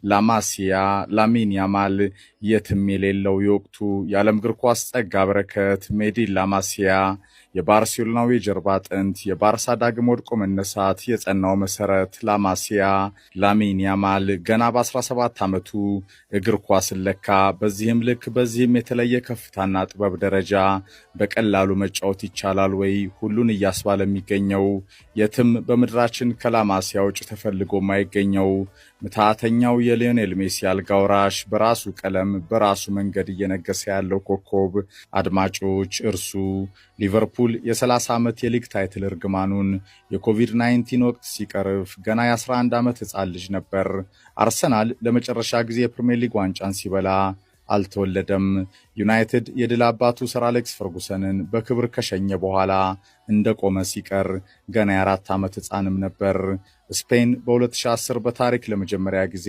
ላማሲያ፣ ላሚን ያማል የትም የሌለው የወቅቱ የዓለም እግር ኳስ ጸጋ በረከት ሜዲን ላማሲያ የባርሴሎናው የጀርባ አጥንት የባርሳ ዳግም ወድቆ መነሳት የጸናው መሰረት ላማሲያ ላሚን ያማል ገና በ17 ዓመቱ እግር ኳስን ለካ። በዚህም ልክ በዚህም የተለየ ከፍታና ጥበብ ደረጃ በቀላሉ መጫወት ይቻላል ወይ ሁሉን እያስባለ የሚገኘው የትም በምድራችን ከላማሲያ ውጭ ተፈልጎ የማይገኘው ምትሃተኛው የሊዮኔል ሜሲ አልጋ ወራሽ በራሱ ቀለም በራሱ መንገድ እየነገሰ ያለው ኮከብ አድማጮች እርሱ ሊቨርፑል የ30 ዓመት የሊግ ታይትል እርግማኑን የኮቪድ-19 ወቅት ሲቀርፍ ገና የ11 ዓመት ሕፃን ልጅ ነበር። አርሰናል ለመጨረሻ ጊዜ የፕሪሚየር ሊግ ዋንጫን ሲበላ አልተወለደም። ዩናይትድ የድል አባቱ ሰር አሌክስ ፈርጉሰንን በክብር ከሸኘ በኋላ እንደቆመ ሲቀር ገና የ4 ዓመት ሕፃንም ነበር። ስፔን በ2010 በታሪክ ለመጀመሪያ ጊዜ